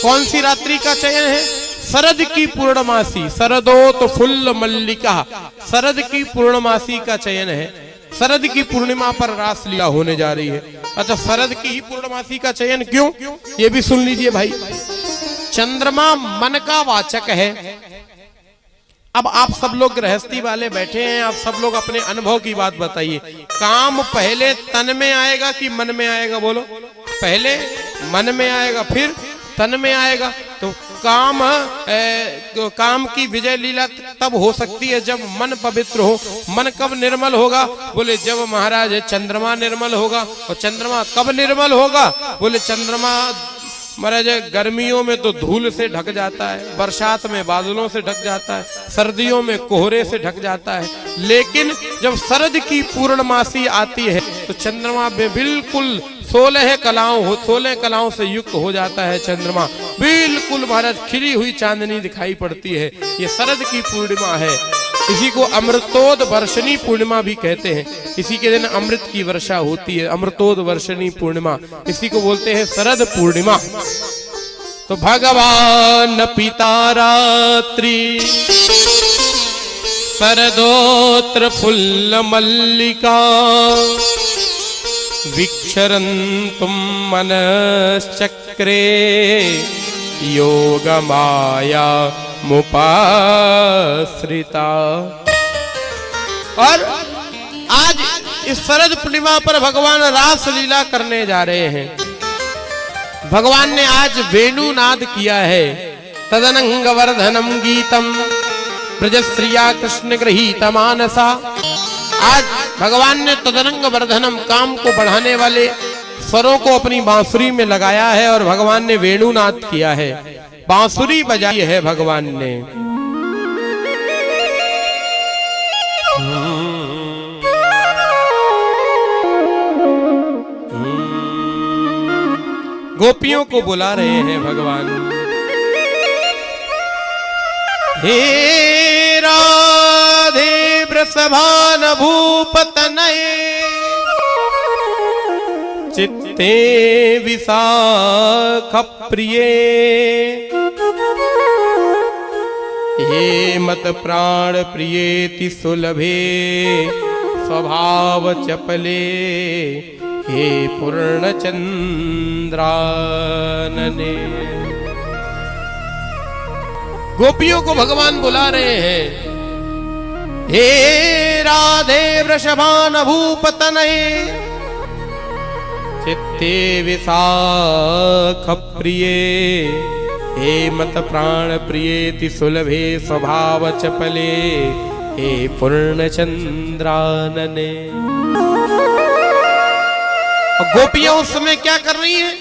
कौन सी रात्रि का चयन है? शरद की पूर्णमासी, शरदोत फुल्ल मल्लिका, शरद की पूर्णमासी का चयन है। शरद की पूर्णिमा पर रासलीला होने जा रही है। अच्छा, शरद की ही पूर्णमासी का चयन क्यों, ये भी सुन लीजिए भाई। चंद्रमा मन का वाचक है। अब आप सब लोग गृहस्थी वाले बैठे हैं, आप सब लोग अपने अनुभव की बात बताइए। काम पहले तन में आएगा कि मन में आएगा? बोलो। पहले मन में आएगा, फिर तन में आएगा। तो काम की विजय लीला तब हो सकती है जब मन पवित्र हो। मन कब निर्मल होगा? बोले जब महाराज चंद्रमा निर्मल होगा। और चंद्रमा कब निर्मल होगा? बोले चंद्रमा महाराज गर्मियों में तो धूल से ढक जाता है, बरसात में बादलों से ढक जाता है, सर्दियों में कोहरे से ढक जाता है। लेकिन जब शरद की पूर्णमासी आती है तो चंद्रमा में बिल्कुल 16 कलाओं से युक्त हो जाता है। चंद्रमा बिल्कुल महाराज खिली हुई चांदनी दिखाई पड़ती है। ये शरद की पूर्णिमा है। इसी को अमृतोद वर्षणी पूर्णिमा भी कहते हैं। इसी के दिन अमृत की वर्षा होती है, अमृतोद वर्षणी पूर्णिमा। इसी को बोलते हैं शरद पूर्णिमा। तो भगवान पिता रात्रि शरदोत्र फुल्ल मल्लिका विक्षरन्तुम मनश्चक्रे योग माया मुपाश्रिता। और आज इस शरद पूर्णिमा पर भगवान रास लीला करने जा रहे हैं। भगवान ने आज वेणुनाद किया है। तदनंग वर्धनम गीतम ब्रजश्रिया कृष्ण गृहीत मानसा। आज भगवान ने तदनंग वर्धनम काम को बढ़ाने वाले स्वरों को अपनी बांसुरी में लगाया है और भगवान ने वेणुनाद किया है, बांसुरी बजाई है भगवान ने। गोपियों को बुला रहे हैं भगवान। हे राधे वृषभान भूपतनये चित्ते विशाख प्रिये हे मत प्राण प्रियेति सुलभे स्वभाव चपले हे पूर्ण चंद्रानने। गोपियों को भगवान बुला रहे हैं। हे राधे वृषभान भूपतनये चित्ते विशाख प्रिये हे मत प्राण प्रियेति सुलभे स्वभाव चपले हे पूर्ण चंद्रानने। गोपियां उस समय क्या कर रही हैं?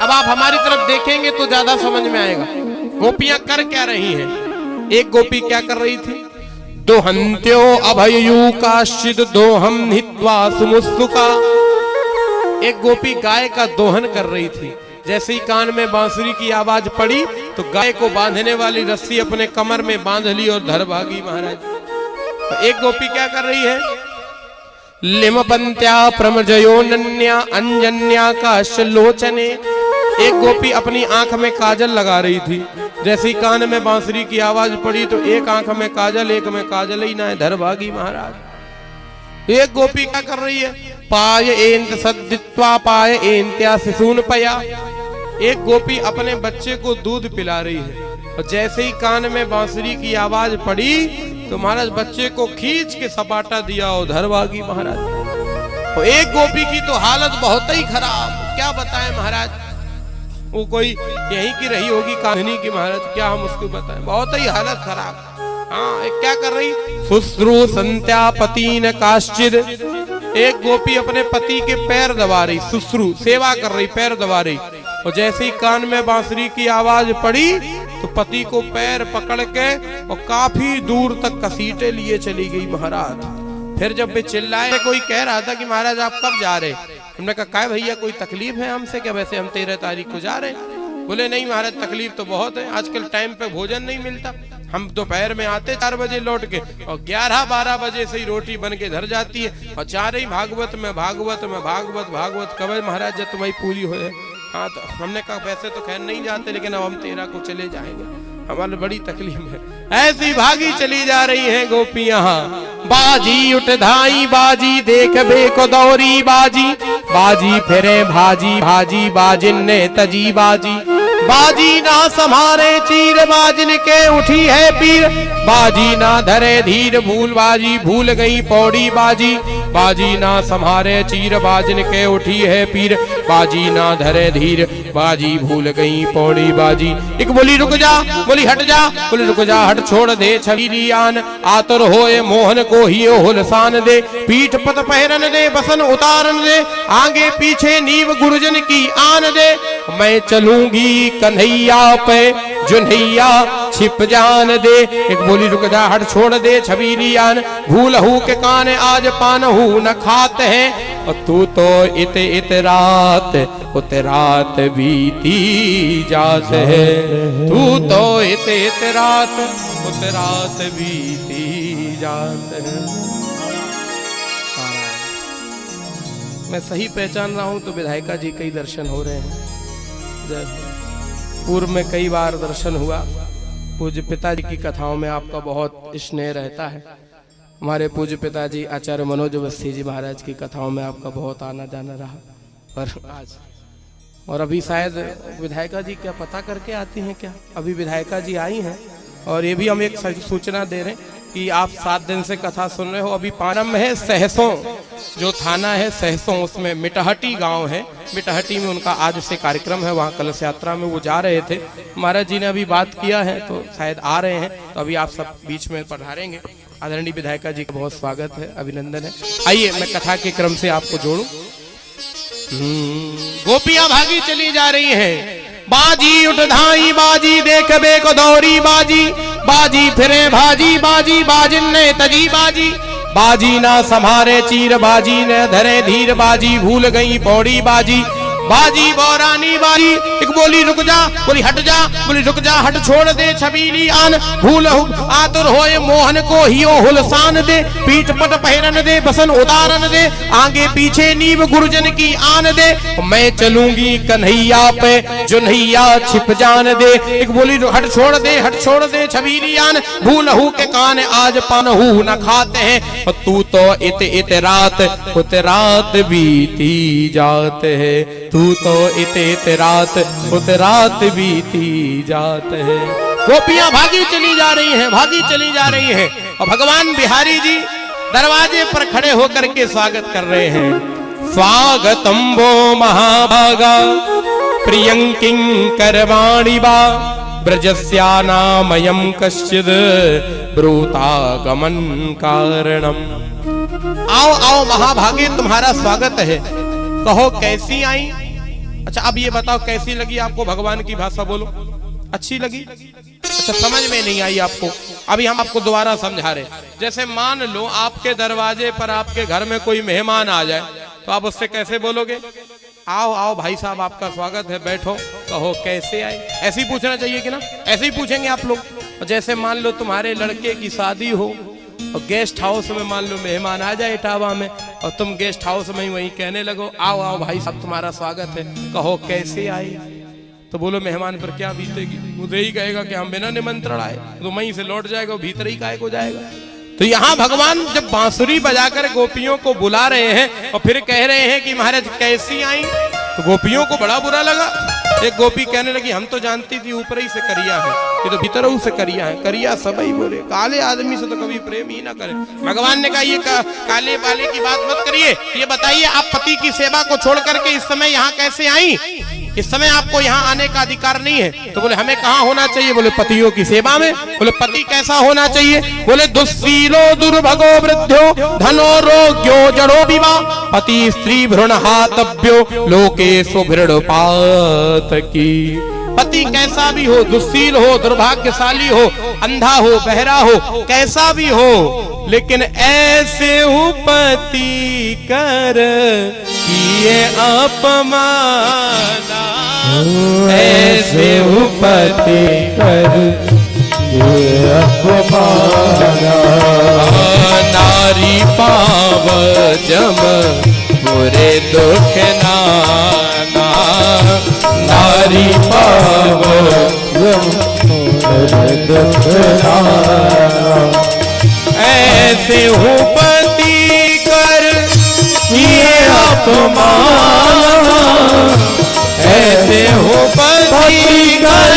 अब आप हमारी तरफ देखेंगे तो ज्यादा समझ में आएगा। गोपियां कर क्या रही हैं? एक गोपी क्या कर रही थी? दोहन्त्यो अभयूकाश्चिद दोहम हित्वा सुमुस्तुका। एक गोपी गाय का दोहन कर रही थी। जैसे ही कान में बांसुरी की आवाज पड़ी तो गाय को बांधने वाली रस्सी अपने कमर में बांध ली और धर भागी महाराज। तो एक गोपी क्या कर रही है? लिमपंत्या प्रमजयो नन्या अंजन्या काशलोचने। एक गोपी अपनी आंख में काजल लगा रही थी। जैसे ही कान में बांसुरी की आवाज पड़ी तो एक आंख में काजल, एक में काजल ही ना है, धर भागी महाराज। एक गोपी क्या कर रही है? पाय एंत सद्दित्वा पाय एंत्या शिशून पया। एक गोपी अपने बच्चे को दूध पिला रही है और जैसे ही कान में बांसुरी की आवाज पड़ी तो महाराज बच्चे को खींच के सपाटा दिया और धर भागी महाराज। तो एक गोपी की तो हालत बहुत ही खराब, क्या बताएं महाराज। वो कोई यहीं की रही होगी कहानी की महाराज, क्या हम उसको बताएं, बहुत ही हालत खराब। हाँ, एक क्या कर रही? शुश्रू संत्या पतिन काश्चिद। एक गोपी अपने पति के पैर दबा रही, शुश्रू सेवा कर रही, पैर दबा रही। और जैसे ही कान में बांसुरी की आवाज पड़ी तो पति को पैर पकड़ के और काफी दूर तक घसीटे लिए चली गई महाराज। फिर जब वे चिल्लाए, कोई कह रहा था कि महाराज आप कब जा रहे? हमने कहा काय भैया कोई तकलीफ है हमसे क्या? वैसे हम 13 तारीख को जा रहे हैं। बोले नहीं महाराज तकलीफ तो बहुत है, आजकल टाइम पे भोजन नहीं मिलता। हम दोपहर में आते 4 बजे लौट के और 11-12 बजे से ही रोटी बन के धर जाती है और चार ही भागवत में भागवत में भागवत भागवत कब महाराज जब तुम्हारी पूरी हो हाँ तो हमने कहा वैसे तो खैर नहीं जाते, लेकिन अब हम 13 को चले जाएंगे, हमारे बड़ी तकलीफ है। ऐसी भागी चली जा रही हैं गोपियां। बाजी उठ धाई बाजी देख बेको दौरी बाजी, बाजी फिरे भाजी भाजी बाजिन ने तजी बाजी, बाजी ना संभारे चीर बाजिन के उठी है पीर, बाजी ना धरे धीर भूल बाजी भूल गई पौड़ी बाजी, बाजी ना संभारे चीर बाजिन के उठी है पीर, बाजी ना धरे धीर बाजी भूल गई पौड़ी बाजी। एक बोली रुक जा, बोली हट जा, बोली रुक जा हट छोड़ दे छबीली आन, आतुर होए मोहन को ही हुलसान दे, पीठ पत पहरन दे बसन उतारन दे, आगे पीछे नीव गुरुजन की आन दे, मैं चलूंगी कन्हैया पे जुन्हैया छिप जान दे। एक बोली रुक जा हट छोड़ दे छबीली आन, भूलहू के कान आज पानहू न खाते हैं, और तू तो इत रात बीती जात है, तू तो इत रात बीती जात है। मैं सही पहचान रहा हूं तो विधायिका जी कई दर्शन हो रहे हैं, पूर्व में कई बार दर्शन हुआ। पूज्य पिताजी की कथाओं में आपका बहुत स्नेह रहता है। हमारे पूज्य पिताजी आचार्य मनोज अवस्थी जी महाराज की कथाओं में आपका बहुत आना जाना रहा, पर आज और अभी शायद विधायिका जी क्या पता करके आती हैं क्या? अभी विधायिका जी आई हैं, और ये भी हम एक सूचना दे रहे हैं कि आप 7 दिन से कथा सुन रहे हो। अभी पारम में है सहसों, जो थाना है सहसों, उसमें मिटहटी गांव है, मिटहटी में उनका आज से कार्यक्रम है, वहाँ कलश यात्रा में वो जा रहे थे। महाराज जी ने अभी बात किया है तो शायद आ रहे हैं, तो अभी आप सब बीच में पधारेंगे। आदरणीय विधायिका जी का बहुत स्वागत है, अभिनंदन है। आइए मैं कथा के क्रम से आपको जोड़ूं। गोपियां भागी चली जा रही हैं। बाजी उठ धाई बाजी देख बेको दौरी बाजी, बाजी फिरे भाजी बाजी बाजिन ने तजी बाजी, बाजी ना संभारे चीर बाजी ने धरे धीर बाजी भूल गई पौड़ी बाजी, बाजी बोरानी बाजी। एक बोली रुक जा, बोली हट जा, बोली रुक जा हट छोड़ दे छबीली आन, भूल आतुर होए मोहन को ही हुलसान दे, पीठ पट पहरन दे बसन उतारन दे, आगे पीछे नीव गुरुजन की आन दे, मैं चलूंगी कन्हैया पे जुन्हैया छिप जान दे। एक बोली हट छोड़ दे छबीली आन, भूलहू के कान आज पानहू न खाते हैं, और तू तो इत रात बीती जात है, तू तो इत रात बीती जात है। गोपियां भागी चली जा रही हैं, और भगवान बिहारी जी दरवाजे पर खड़े होकर के स्वागत कर रहे हैं। स्वागतम वो महाभागा प्रियंकिं करवाणि वा, ब्रजस्यानामयं कश्चिद ब्रूतागमन कारणम। आओ महाभागे तुम्हारा स्वागत है, कहो कैसी आई। अच्छा अब ये बताओ कैसी लगी आपको, भगवान की भाषा बोलो। अच्छी लगी? अच्छा समझ में नहीं आई आपको, अभी हम आपको दोबारा समझा रहे। जैसे मान लो आपके दरवाजे पर आपके घर में कोई मेहमान आ जाए, तो आप उससे कैसे बोलोगे? आओ भाई साहब आपका स्वागत है, बैठो, कहो कैसे आए। ऐसे ही पूछना चाहिए कि ना? ऐसे ही पूछेंगे आप लोग। जैसे मान लो तुम्हारे लड़के की शादी हो और गेस्ट हाउस में मान लो मेहमान आ जाए इटावा में, और तुम गेस्ट हाउस में ही वहीं कहने लगो आओ भाई साहब तुम्हारा स्वागत है, कहो कैसे आए। तो बोलो मेहमान पर क्या बीतेगी? मुझे ही कहेगा कि हम बिना निमंत्रण आए, तो वहीं से लौट जाएगा, भीतर ही काहे को जाएगा। तो यहाँ भगवान जब बांसुरी बजाकर गोपियों को बुला रहे हैं और फिर कह रहे हैं कि महाराज कैसी आई, तो गोपियों को बड़ा बुरा लगा। एक गोपी कहने लगी हम तो जानती थी ऊपर ही से करिया है, ये तो भीतर से करिया है। करिया सब ही बोले, काले आदमी से तो कभी प्रेम ही ना करे। भगवान ने कहा ये काले वाले की बात मत करिए, ये बताइए आप पति की सेवा को छोड़ करके इस समय यहाँ कैसे आई? इस समय आपको यहाँ आने का अधिकार नहीं है। तो बोले हमें कहाँ होना चाहिए? बोले पतियों की सेवा में। बोले पति कैसा होना चाहिए? बोले दुस्सीलो दुर्भगो वृद्धो धनो रोग्यो जड़ो विवा, पति स्त्री भ्रूण हातव्यो लोके सुभृणपात की। पति कैसा भी हो, दुस्सील हो, दुर्भाग्यशाली हो, अंधा हो, बहरा हो, कैसा भी हो, लेकिन ऐसे हो पति कर किए अपमाना, ऐसे हो पति कर किए अपमाना, नारी पाव जम बुरे दुख नाना, नारी पावो ऐसे हो पति कर किए अपमान, ऐसे हो पति कर